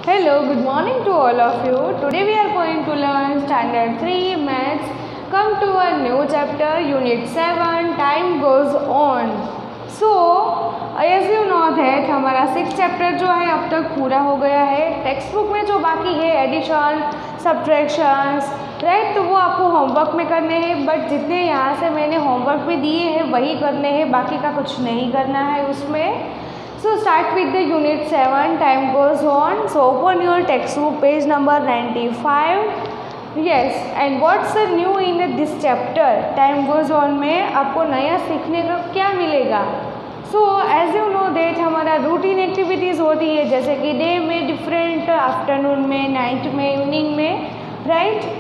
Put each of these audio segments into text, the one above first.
Hello, good morning to all of you. Today we are going to learn Standard 3 Maths. Come to a new chapter, Unit 7, Time Goes On. So, as you know that हमारा 6 chapter जो है अब तक पूरा हो गया है. Text book में जो बाकी है एडिशन, सब्ट्रैक्शंस, राइट, तो वो आपको होमवर्क में करने हैं. बट जितने यहाँ से मैंने होमवर्क भी दिए हैं वही करने हैं, बाकी का कुछ नहीं करना है उसमें. So start with the Unit 7, Time Goes On. So open your textbook, page number 95. Yes, and what's the new in this chapter? Time Goes On में आपको नया सीखने का क्या मिलेगा? So as you know that हमारा रूटीन एक्टिविटीज़ होती है, जैसे कि डे में डिफरेंट, आफ्टरनून में, नाइट में, इवनिंग में, राइट.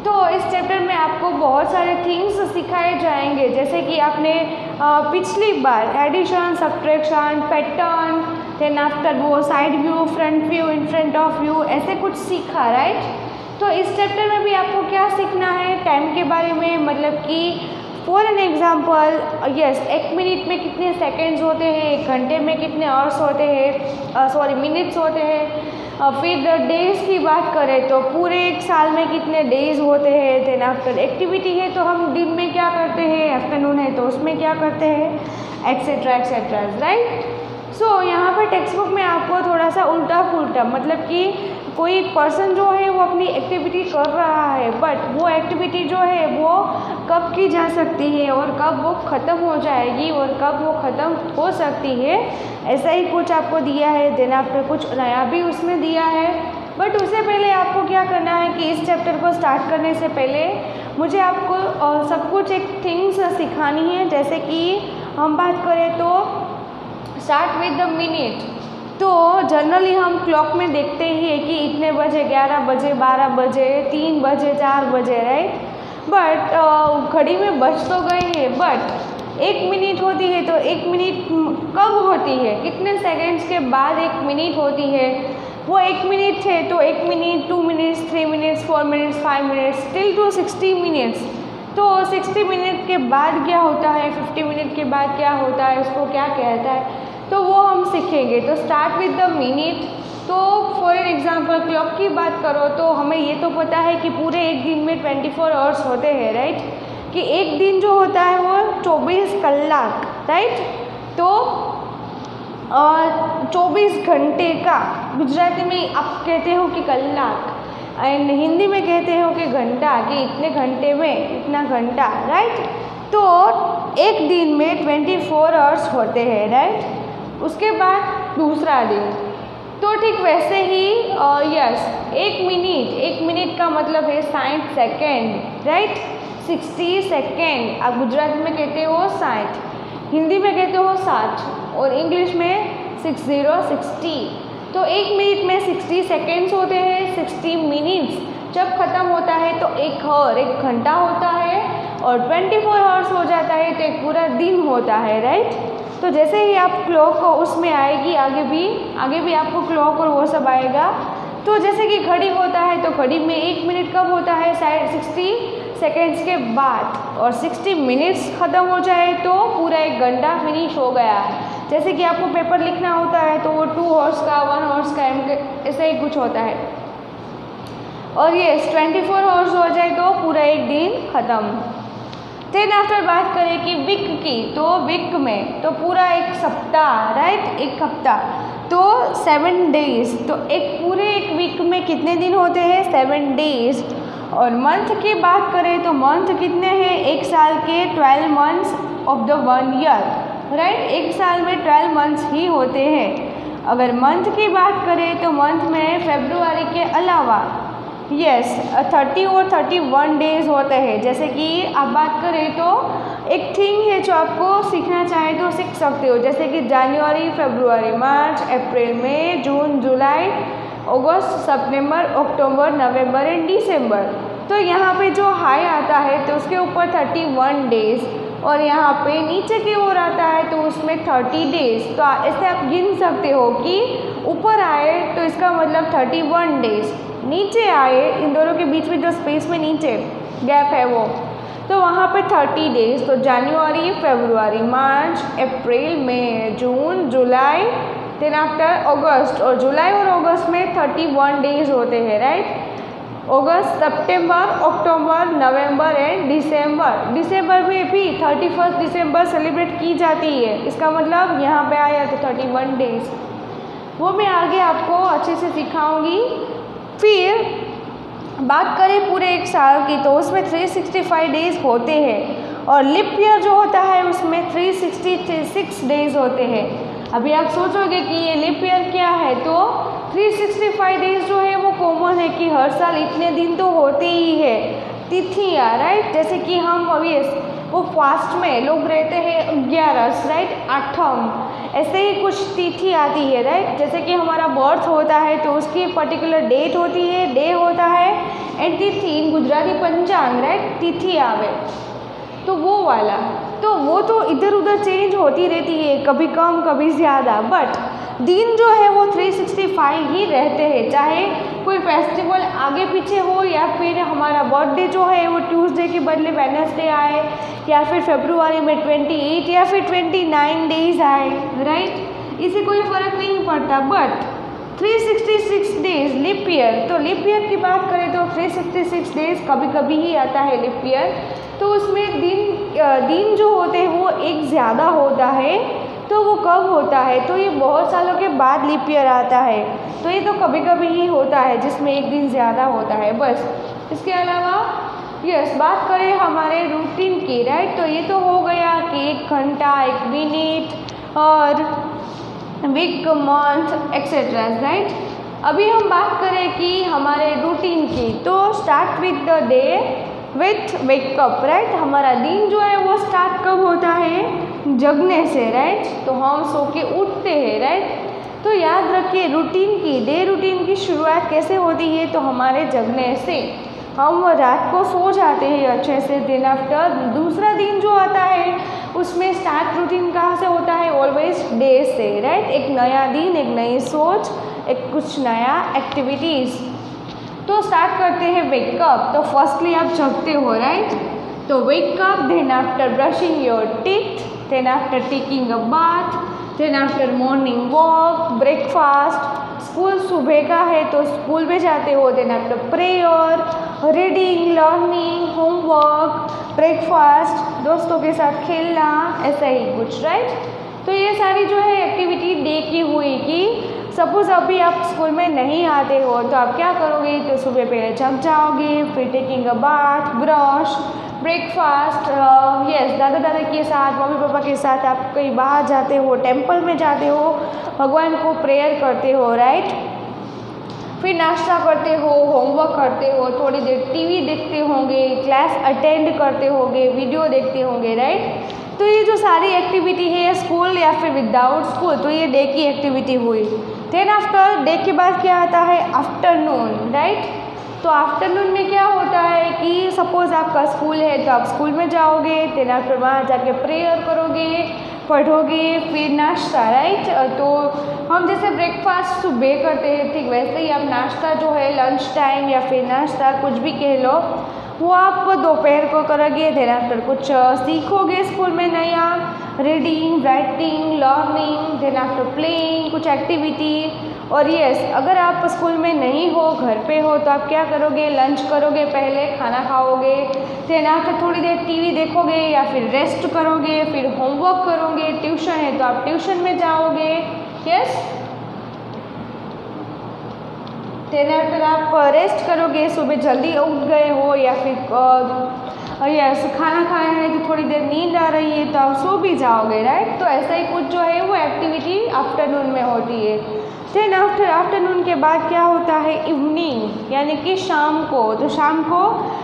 तो इस चैप्टर में आपको बहुत सारे थिंग्स सिखाए जाएंगे, जैसे कि आपने पिछली बार addition, subtraction, pattern, then after वो side view, front view, in front of view, ऐसे कुछ सीखा, राइट. तो इस चैप्टर में भी आपको क्या सीखना है? टाइम के बारे में, मतलब कि for an example, yes, 1 minute में कितने सेकेंड्स होते हैं, 1 घंटे में कितने आवर्स होते हैं, मिनट्स होते हैं. फिर डेज़ की बात करें तो पूरे एक साल में कितने डेज़ होते हैं. देन आफ्टर एक्टिविटी है तो हम दिन में क्या करते हैं, आफ्टरनून है तो उसमें क्या करते हैं, एक्सेट्रा एक्सेट्रा, राइट. सो यहाँ पर टेक्स्ट बुक में आपको थोड़ा सा उल्टा पुल्टा, मतलब कि कोई पर्सन जो है वो अपनी एक्टिविटी कर रहा है, बट वो एक्टिविटी जो है वो कब की जा सकती है और कब वो ख़त्म हो जाएगी और कब वो ख़त्म हो सकती है, ऐसा ही कुछ आपको दिया है. देन आफ्टर कुछ नया भी उसमें दिया है. बट उससे पहले आपको क्या करना है कि इस चैप्टर को स्टार्ट करने से पहले मुझे आपको सब कुछ एक थिंग्स सिखानी है. जैसे कि हम बात करें तो स्टार्ट विद द मिनट. तो जनरली हम क्लॉक में देखते ही है कि इतने बजे, 11 बजे, 12 बजे, 3 बजे, 4 बजे, राइट. बट घड़ी में बज तो गए हैं, बट 1 मिनट होती है तो 1 मिनट कब होती है, कितने सेकंड्स के बाद 1 मिनट होती है. वो 1 मिनट है तो 1 minute, 2 minutes, 3 minutes, 4 minutes, 5 minutes, till two 60 minutes. तो 60 मिनट के बाद क्या होता है, 50 मिनट के बाद क्या होता है, उसको क्या कहता है, तो वो हम सीखेंगे. तो स्टार्ट विद द मिनट. तो फॉर एग्जांपल क्लॉक की बात करो तो हमें ये तो पता है कि पूरे एक दिन में 24 आवर्स होते हैं, राइट. कि एक दिन जो होता है वो 24 कलाक, राइट. तो 24 घंटे का गुजराती में आप कहते हो कि कलाक, एंड हिंदी में कहते हो कि घंटा, कि इतने घंटे में इतना घंटा, राइट. तो एक दिन में 24 आवर्स होते हैं, राइट. उसके बाद दूसरा दिन, तो ठीक वैसे ही यस, 1 मिनट का मतलब है 60 सेकेंड, राइट. 60 सेकेंड आप गुजराती में कहते हो 60, हिंदी में कहते हो 60 और इंग्लिश में 60. तो 1 मिनट में 60 सेकेंड्स होते हैं. 60 मिनट्स जब ख़त्म होता है तो 1 घंटा होता है, और 24 आवर्स हो जाता है तो एक पूरा दिन होता है, राइट. तो जैसे ही आप क्लॉक उसमें आएगी, आगे भी आपको क्लॉक और वो सब आएगा. तो जैसे कि घड़ी होता है तो घड़ी में 1 मिनट कब होता है, 60 सेकेंड्स के बाद, और 60 मिनट्स ख़त्म हो जाए तो पूरा 1 घंटा फिनिश हो गया. जैसे कि आपको पेपर लिखना होता है तो वो 2 हॉर्स का, 1 हॉर्स का, ऐसा ही कुछ होता है. और ये 24 आवर्स हो जाए तो पूरा एक दिन ख़त्म. देन आफ्टर बात करें कि वीक की, तो वीक में तो पूरा एक सप्ताह, राइट, एक हफ्ता, तो 7 डेज. तो पूरे एक वीक में कितने दिन होते हैं, 7 डेज. और मंथ की बात करें तो मंथ कितने हैं, एक साल के 12 months of the 1 year, right. एक साल में 12 मंथ्स ही होते हैं. अगर मंथ की बात करें तो मंथ में फरवरी के अलावा यस 30 और 31 डेज होते हैं. जैसे कि आप बात करें तो एक थिंग है जो आपको सीखना चाहे तो सीख सकते हो, जैसे कि जनवरी, फरवरी, मार्च, अप्रैल, मई, जून, जुलाई, अगस्त, सितंबर, अक्टूबर, नवंबर एंड दिसंबर. तो यहाँ पे जो हाई आता है तो उसके ऊपर 31 डेज, और यहाँ पे नीचे की ओर आता है तो उसमें 30 डेज. तो ऐसे आप गिन सकते हो कि ऊपर आए तो इसका मतलब 31 डेज, नीचे आए, इन दोनों के बीच में जो स्पेस में नीचे गैप है वो, तो वहाँ पे 30 डेज. तो जनवरी, फरवरी, मार्च, अप्रैल, मई, जून, जुलाई, देन आफ्टर अगस्त, और जुलाई और अगस्त में 31 डेज होते हैं, right. August, September, October, November and दिसंबर। दिसंबर में भी 31 दिसंबर सेलिब्रेट की जाती है, इसका मतलब यहाँ पे आया तो 31 डेज, वो मैं आगे आपको अच्छे से सिखाऊंगी। फिर बात करें पूरे एक साल की तो उसमें 365 डेज होते हैं, और लिप ईयर जो होता है उसमें 366 डेज होते हैं। अभी आप सोचोगे कि ये लिप ईयर क्या है, तो 365 डेज जो है वो कॉमन है कि हर साल इतने दिन तो होते ही है, तिथियाँ, राइट। जैसे कि हम अभी वो फास्ट में लोग रहते हैं 11, राइट, 8, ऐसे ही कुछ तिथि आती है, राइट। जैसे कि हमारा बर्थ होता है तो उसकी पर्टिकुलर डेट होती है, डे होता है, एंड तिथि इन गुजराती पंचांग, राइट, तिथि आवे तो वो वाला, तो वो तो इधर उधर चेंज होती रहती है, कभी कम कभी ज़्यादा, बट दिन जो है वो 365 ही रहते हैं, चाहे कोई फेस्टिवल आगे पीछे हो या फिर हमारा बर्थडे जो है वो ट्यूसडे के बदले वेडनेसडे आए, या फिर फरवरी में 28 या फिर 29 डेज आए, राइट, इससे कोई फ़र्क नहीं पड़ता। बट 366 डेज लिप ईयर, तो लिप ईयर की बात करें तो 366 डेज कभी कभी ही आता है लिप ईयर, तो उसमें दिन जो होते हैं वो एक ज़्यादा होता है, तो वो कब होता है, तो ये बहुत सालों के बाद लिप ईयर आता है, तो ये तो कभी कभी ही होता है जिसमें एक दिन ज़्यादा होता है, बस। इसके अलावा यस, बात करें हमारे रूटीन की, राइट, तो ये तो हो गया कि 1 घंटा, 1 मिनट और वीक, मंथ एक्सेट्रा, राइट। अभी हम बात करें कि हमारे रूटीन की, तो start with the day with wake up, right. हमारा दिन जो है वो स्टार्ट कब होता है, जगने से, राइट, तो हम सो के उठते हैं, राइट। तो याद रखिए रूटीन की, डे रूटीन की शुरुआत कैसे होती है, तो हमारे जगने से, हम रात को सो जाते हैं अच्छे से, दिन आफ्टर दूसरा दिन जो आता है उसमें स्टार्ट रूटीन कहाँ से होता है, ऑलवेज डे से, राइट। एक नया दिन, एक नई सोच, एक कुछ नया एक्टिविटीज़। तो स्टार्ट करते हैं वेकअप, तो फर्स्टली आप जगते हो, राइट, तो wake up, then after brushing your teeth, then after taking a bath, then after morning walk, breakfast, school सुबह का है तो स्कूल में जाते हो, then after prayer, reading, learning, homework, breakfast, दोस्तों के साथ खेलना, ऐसा ही कुछ, राइट। तो ये सारी जो है एक्टिविटी डे की हुई कि सपोज़ अभी आप स्कूल में नहीं आते हो तो आप क्या करोगे, तो सुबह पहले जग जाओगे, फिर taking a bath, brush, breakfast, yes, दादा दादी के साथ, मम्मी पापा के साथ आप कहीं बाहर जाते हो, टेंपल में जाते हो, भगवान को प्रेयर करते हो, राइट। फिर नाश्ता करते हो, होमवर्क करते हो, थोड़ी देर टीवी देखते होंगे, क्लास अटेंड करते होंगे, वीडियो देखते होंगे, राइट। तो ये जो सारी एक्टिविटी है स्कूल या फिर विदाउट स्कूल, तो ये डे की एक्टिविटी हुई। देन आफ्टर डे के बाद क्या आता है, आफ्टरनून, राइट। तो आफ्टरनून में क्या होता है कि सपोज़ आपका स्कूल है तो आप स्कूल में जाओगे, देन आफ्टर वहाँ जाके प्रेयर करोगे, पढ़ोगे, फिर नाश्ता, राइट। तो हम जैसे ब्रेकफास्ट सुबह करते हैं ठीक वैसे ही आप नाश्ता जो है लंच टाइम या फिर नाश्ता कुछ भी कह लो, वो आप दोपहर को करोगे, देन आफ्टर कुछ सीखोगे स्कूल में नया, reading, writing, learning, then after playing, कुछ एक्टिविटी। और यस, अगर आप स्कूल में नहीं हो, घर पे हो, तो आप क्या करोगे, लंच करोगे, पहले खाना खाओगे, देन आफ्टर थोड़ी देर टीवी देखोगे या फिर रेस्ट करोगे, फिर होमवर्क करोगे, ट्यूशन है तो आप ट्यूशन में जाओगे, यस। देन आफ्टर आप रेस्ट करोगे, सुबह जल्दी उठ गए हो या फिर यस खाना खाया है तो थोड़ी देर नींद आ रही है तो आप सो भी जाओगे, राइट। तो ऐसा ही कुछ जो है वो एक्टिविटी आफ्टरनून में होती है। देन आफ्टर आफ्टरनून के बाद क्या होता है, इवनिंग, यानी कि शाम को। तो शाम को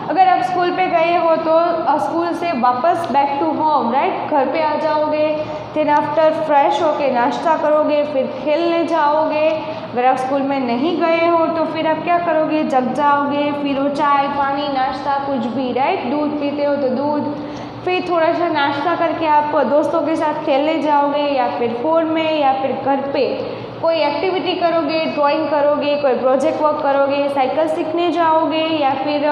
अगर आप स्कूल पे गए हो तो स्कूल से वापस बैक टू होम, राइट, घर पे आ जाओगे। देन आफ्टर फ्रेश होके नाश्ता करोगे, फिर खेलने जाओगे। अगर आप स्कूल में नहीं गए हो तो फिर आप क्या करोगे, जग जाओगे, फिर वो चाय पानी नाश्ता कुछ भी, राइट, दूध पीते हो तो दूध, फिर थोड़ा सा नाश्ता करके आप दोस्तों के साथ खेलने जाओगे या फिर फ़ोन में या फिर घर पे कोई एक्टिविटी करोगे, ड्राइंग करोगे, कोई प्रोजेक्ट वर्क करोगे, साइकिल सीखने जाओगे या फिर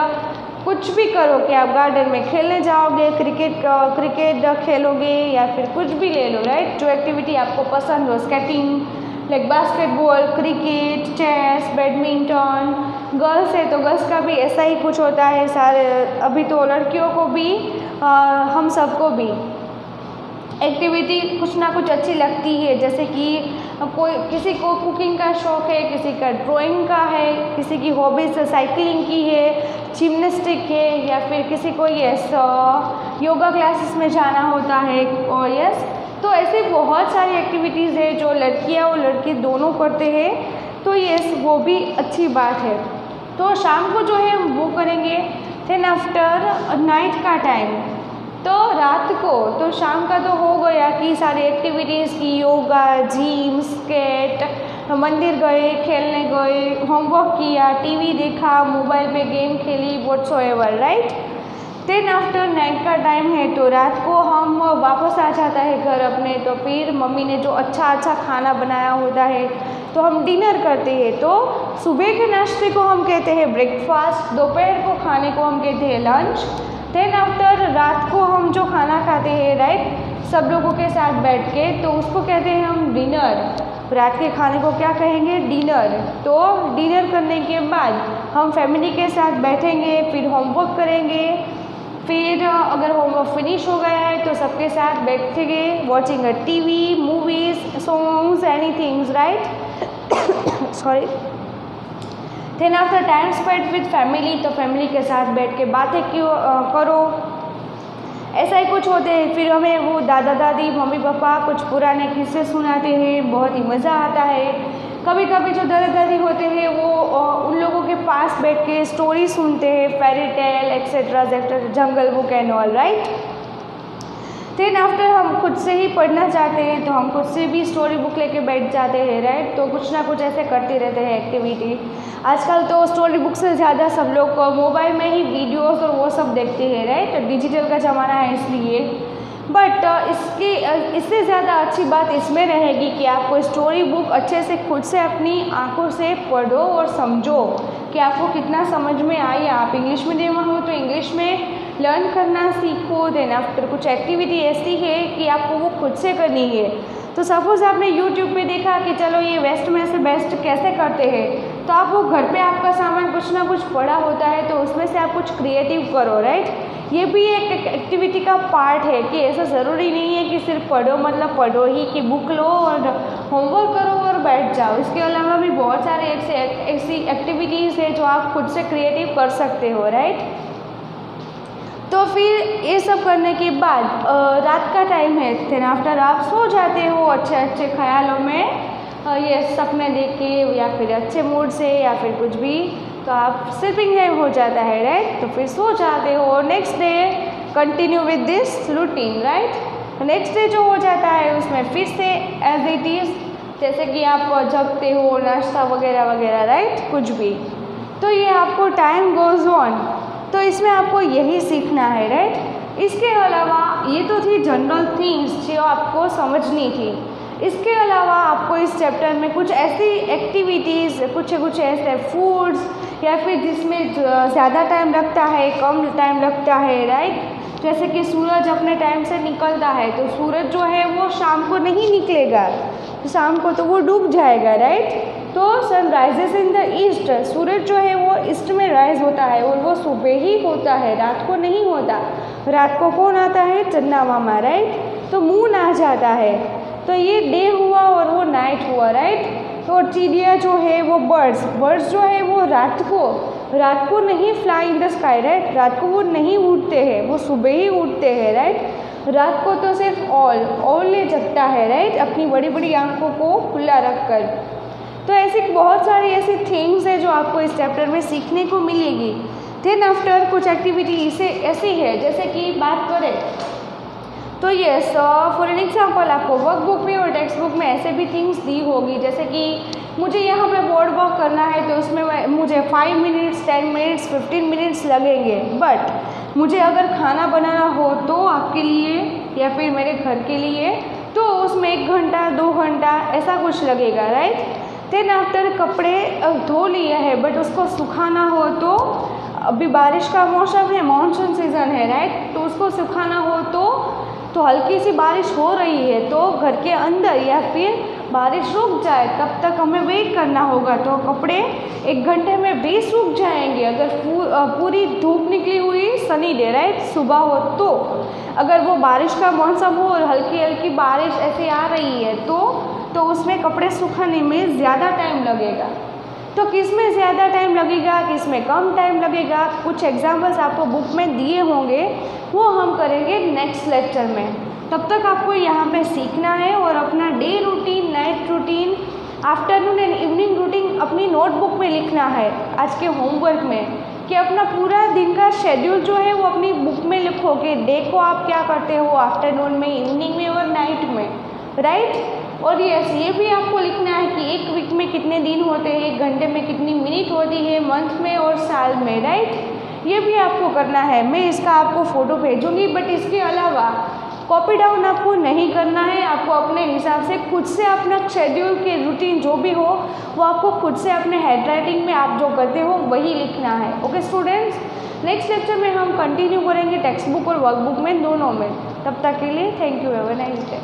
कुछ भी करो कि आप गार्डन में खेलने जाओगे, क्रिकेट खेलोगे या फिर कुछ भी ले लो, राइट। जो एक्टिविटी आपको पसंद हो, skating, like basketball, cricket, chess, badminton. Girls है तो गर्ल्स का भी ऐसा ही कुछ होता है सारे। अभी तो लड़कियों को भी हम सबको भी एक्टिविटी कुछ ना कुछ अच्छी लगती है, जैसे कि कोई किसी को कुकिंग का शौक़ है, किसी का ड्राइंग का है, किसी की हॉबीज़ साइकिलिंग की है, जिम्नास्टिक है, या फिर किसी को योगा क्लासेस में जाना होता है। और तो ऐसे बहुत सारी एक्टिविटीज़ है जो लड़कियां और लड़के दोनों करते हैं, तो वो भी अच्छी बात है। तो शाम को जो है हम वो करेंगे। देन आफ्टर नाइट का टाइम, तो रात को तो शाम का तो हो गया कि सारी एक्टिविटीज़ की, योगा, जिम, स्केट, मंदिर गए, खेलने गए, होमवर्क किया, टीवी देखा, मोबाइल पे गेम खेली, whatsoever, right. Then after night का टाइम है तो रात को हम वापस आ जाता है घर अपने। तो फिर मम्मी ने जो अच्छा खाना बनाया होता है तो हम डिनर करते हैं। तो सुबह के नाश्ते को हम कहते हैं ब्रेकफास्ट, दोपहर को खाने को हम कहते हैं लंच। देन आफ्टर रात को हम जो खाना खाते हैं, राइट, सब लोगों के साथ बैठ के, तो उसको कहते हैं हम डिनर। रात के खाने को क्या कहेंगे? डिनर। तो डिनर करने के बाद हम फैमिली के साथ बैठेंगे, फिर होमवर्क करेंगे। फिर अगर होमवर्क फिनिश हो गया है तो सबके साथ बैठेंगे, watching a TV, movies, songs, anythings, right. Sorry. Then after time spend with family, तो फैमिली के साथ बैठ के बातें करो, ऐसा ही कुछ होते हैं। फिर हमें वो दादा दादी, मम्मी पापा कुछ पुराने किस्से सुनाते हैं, बहुत ही मज़ा आता है। कभी कभी जो दादा दादी होते हैं वो उन लोगों के पास बैठ के स्टोरी सुनते हैं, fairy tale etcetera, Jungle Book and all, right. Then after हम खुद से ही पढ़ना चाहते हैं तो हम खुद से भी स्टोरी बुक लेके बैठ जाते हैं, राइट। तो कुछ ना कुछ ऐसे करते रहते हैं एक्टिविटी। आजकल तो स्टोरी बुक से ज़्यादा सब लोग मोबाइल में ही वीडियोस और वो सब देखते हैं, राइट। डिजिटल का ज़माना है इसलिए। बट इससे ज़्यादा अच्छी बात इसमें रहेगी कि आप कोई स्टोरी बुक अच्छे से खुद से अपनी आंखों से पढ़ो और समझो कि आपको कितना समझ में आई। आप इंग्लिश मीडियम में हो तो इंग्लिश में लर्न करना सीखो। देन आफ्टर कुछ एक्टिविटी ऐसी है कि आपको वो खुद से करनी है। तो सपोज़ आपने यूट्यूब पे देखा कि चलो ये वेस्ट में से बेस्ट कैसे करते हैं, तो आप वो घर पे आपका सामान कुछ ना कुछ पड़ा होता है तो उसमें से आप कुछ क्रिएटिव करो, राइट। ये भी एक एक्टिविटी का पार्ट है कि ऐसा ज़रूरी नहीं है कि सिर्फ पढ़ो मतलब पढ़ो ही, कि बुक लो और होमवर्क करो और बैठ जाओ। इसके अलावा भी बहुत सारे ऐसी एक्टिविटीज़ है जो आप खुद से क्रिएटिव कर सकते हो, राइट। तो फिर ये सब करने के बाद रात का टाइम है, देन आफ्टर आप सो जाते हो अच्छे अच्छे ख्यालों में, ये सपने देख के या फिर अच्छे मूड से या फिर कुछ भी, तो आप स्लीपिंग टाइम हो जाता है, राइट। तो फिर सो जाते हो। Next day continue with this routine, right. Next day जो हो जाता है उसमें फिर से एज इट इज़, जैसे कि आप जगते हो, नाश्ता वगैरह वगैरह, राइट, कुछ भी। तो ये आपको टाइम गोज़ ऑन, तो इसमें आपको यही सीखना है, राइट। इसके अलावा ये तो थी जनरल थिंग्स जो आपको समझनी थी। इसके अलावा आपको इस चैप्टर में कुछ ऐसी एक्टिविटीज़, कुछ ऐसे फूड्स या फिर जिसमें ज़्यादा टाइम लगता है, कम टाइम लगता है, राइट। जैसे कि सूरज अपने टाइम से निकलता है तो सूरज जो है वो शाम को नहीं निकलेगा, शाम को तो वो डूब जाएगा, राइट। तो sun rises in the east, सूरज जो है वो ईस्ट में राइज होता है और वो सुबह ही होता है, रात को नहीं होता। रात को कौन आता है? चंदा मामा, राइट। तो मून आ जाता है, तो ये डे हुआ और वो नाइट हुआ, राइट। तो चिड़िया जो है वो बर्ड्स जो है वो रात को नहीं fly in the sky, right. रात को वो नहीं उड़ते हैं, वो सुबह ही उड़ते हैं, राइट। रात को तो सिर्फ ओल जगता है, राइट, अपनी बड़ी बड़ी आंखों को खुला रखकर। तो ऐसी बहुत सारी ऐसी थिंग्स है जो आपको इस चैप्टर में सीखने को मिलेगी। देन आफ्टर कुछ एक्टिविटी इसे ऐसी है, जैसे कि बात करें तो यस, फॉर एन एग्जाम्पल आपको वर्कबुक में और टेक्स्ट बुक में ऐसे भी थिंग्स दी होगी, जैसे कि मुझे यहाँ पे बोर्ड वर्क करना है तो उसमें मुझे 5 मिनट्स, 10 मिनट्स, 15 मिनट्स लगेंगे। बट मुझे अगर खाना बनाना हो तो आपके लिए या फिर मेरे घर के लिए तो उसमें 1 घंटा 2 घंटा ऐसा कुछ लगेगा, राइट। देन आफ्टर कपड़े धो लिए हैं बट उसको सुखाना हो तो अभी बारिश का मौसम है, मानसून सीज़न है, राइट। तो उसको सुखाना हो तो हल्की सी बारिश हो रही है तो घर के अंदर या फिर बारिश रुक जाए तब तक हमें वेट करना होगा। तो कपड़े 1 घंटे में भी सूख जाएंगे अगर पूरी धूप निकली हुई सनी डे, राइट, सुबह हो तो। अगर वो बारिश का मौसम हो और हल्की हल्की बारिश ऐसे आ रही है तो उसमें कपड़े सुखाने में ज़्यादा टाइम लगेगा। तो किस में ज़्यादा टाइम लगेगा, किस में कम टाइम लगेगा, कुछ एग्जाम्पल्स आपको बुक में दिए होंगे, वो हम करेंगे नेक्स्ट लेक्चर में। तब तक आपको यहाँ पे सीखना है और अपना day routine, night routine, afternoon and evening routine अपनी नोटबुक में लिखना है आज के होमवर्क में, कि अपना पूरा दिन का शेड्यूल जो है वो अपनी बुक में लिखो कि डे को आप क्या करते हो, आफ्टरनून में, इवनिंग में और नाइट में, राइट। और यस, ये भी आपको लिखना है कि एक वीक में कितने दिन होते हैं, 1 घंटे में कितनी मिनट होती है, मंथ में और साल में, राइट। ये भी आपको करना है। मैं इसका आपको फ़ोटो भेजूँगी, बट इसके अलावा कॉपी डाउन आपको नहीं करना है। आपको अपने हिसाब से खुद से अपना शेड्यूल के रूटीन जो भी हो वो आपको खुद से अपने हैंड राइटिंग में आप जो करते हो वही लिखना है। ओके स्टूडेंट्स, नेक्स्ट लेक्चर में हम कंटिन्यू करेंगे टेक्स्ट बुक और वर्कबुक में, दोनों में। तब तक के लिए thank you, have a nice day.